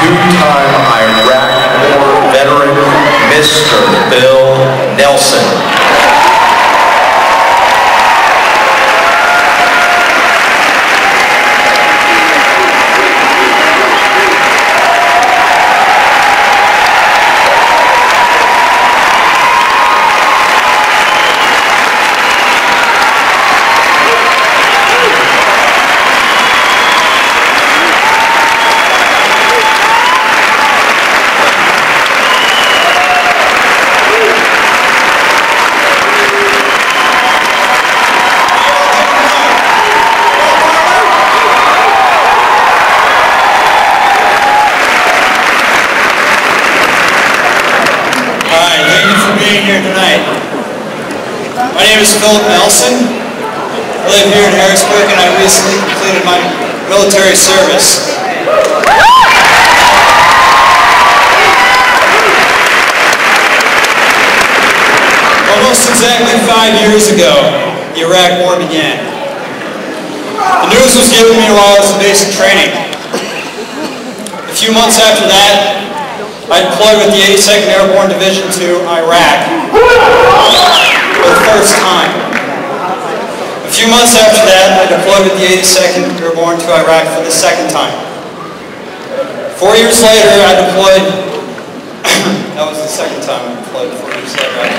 two-time Iraq War veteran, Mr. Bill Nelson. Here tonight. My name is Philip Nelson. I live here in Harrisburg and I recently completed my military service. Almost exactly 5 years ago, the Iraq War began. The news was given me while I was in basic training. A few months after that, I deployed with the 82nd Airborne Division to Iraq for the first time. A few months after that, I deployed with the 82nd Airborne to Iraq for the second time. 4 years later, I deployed. That was the second time I deployed. 4 years later.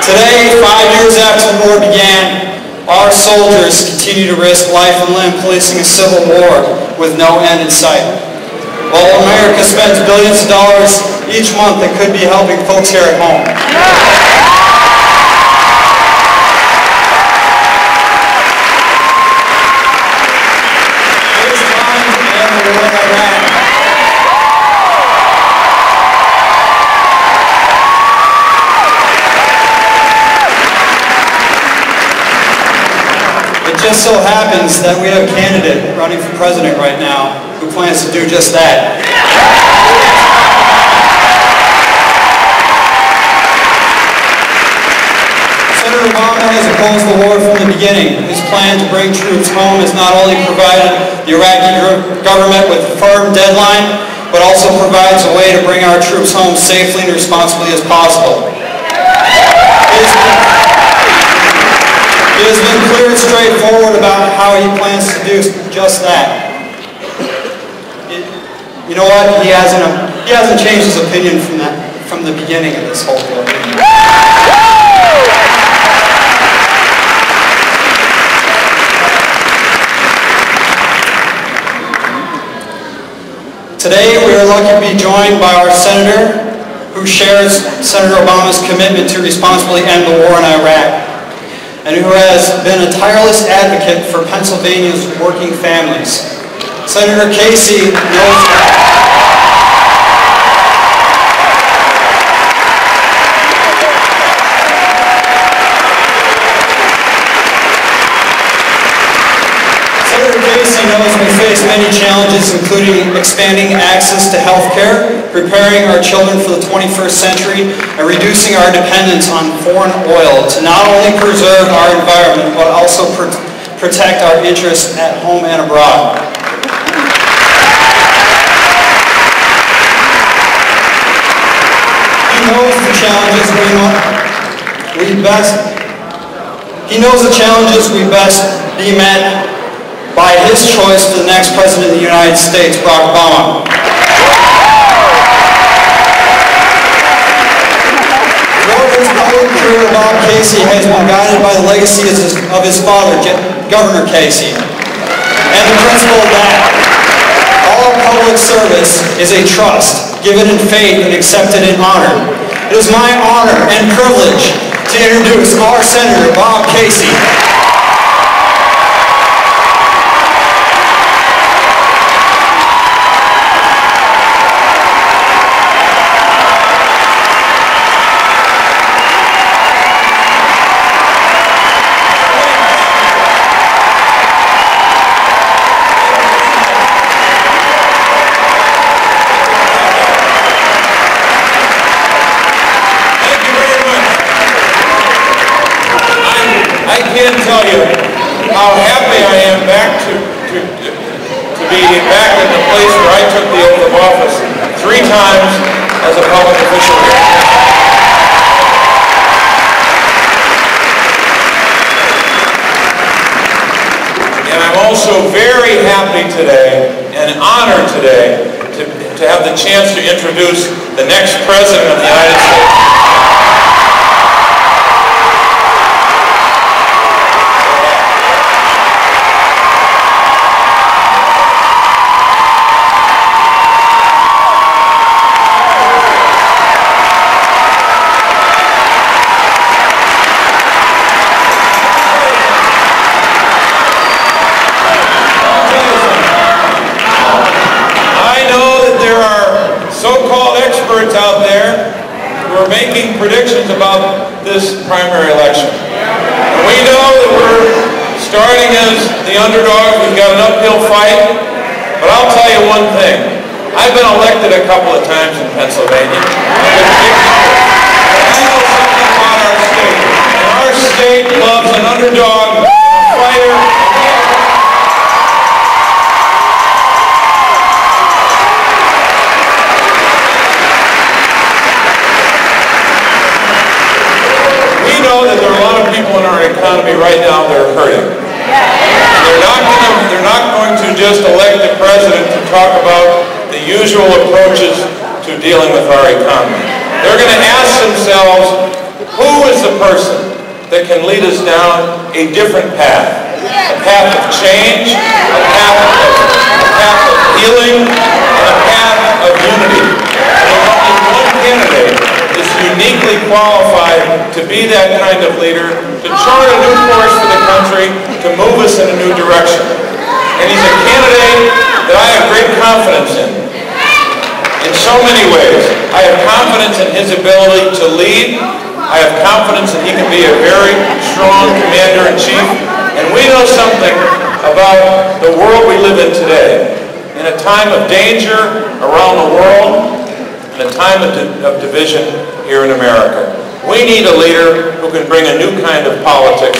Today, 5 years after the war began, our soldiers continue to risk life and limb policing a civil war with no end in sight. While America spends billions of dollars each month that could be helping folks here at home. It is time to end the war in Iraq. It just so happens that we have a candidate running for president right now who plans to do just that. Senator Obama has opposed the war from the beginning. His plan to bring troops home has not only provided the Iraqi government with a firm deadline, but also provides a way to bring our troops home safely and responsibly as possible. He has been clear and straightforward about how he plans to do just that. You know what? He hasn't changed his opinion from the beginning of this whole deal. Today we are lucky to be joined by our senator who shares Senator Obama's commitment to responsibly end the war in Iraq, and who has been a tireless advocate for Pennsylvania's working families. Senator Casey knows we face many challenges, including expanding access to health care, preparing our children for the 21st century, and reducing our dependence on foreign oil to not only preserve our environment, but also protect our interests at home and abroad. He knows the challenges we best be met by his choice for the next President of the United States, Barack Obama. Throughout his public career, Bob Casey has been guided by the legacy of his father, Governor Casey, and the principle that all public service is a trust, given in faith and accepted in honor. It is my honor and privilege to introduce our Senator, Bob Casey. I can't tell you how happy I am to be back in the place where I took the oath of office 3 times as a public official here. And I'm also very happy today and honored today to have the chance to introduce the next President of the United States. Out there who are making predictions about this primary election. And we know that we're starting as the underdog. We've got an uphill fight. But I'll tell you one thing. I've been elected a couple of times in Pennsylvania. And I know something about our state. And our state loves an underdog, a fighter. That there are a lot of people in our economy right now that are hurting. They're not going to just elect the president to talk about the usual approaches to dealing with our economy. They're going to ask themselves, who is the person that can lead us down a different path? A path of change, a path of healing, and a path of unity. And only one candidate is uniquely qualified to be that kind of leader, to chart a new course for the country, to move us in a new direction. And he's a candidate that I have great confidence in so many ways. I have confidence in his ability to lead. I have confidence that he can be a very strong commander-in-chief. And we know something about the world we live in today. In a time of danger around the world, in a time of division here in America. We need a leader who can bring a new kind of politics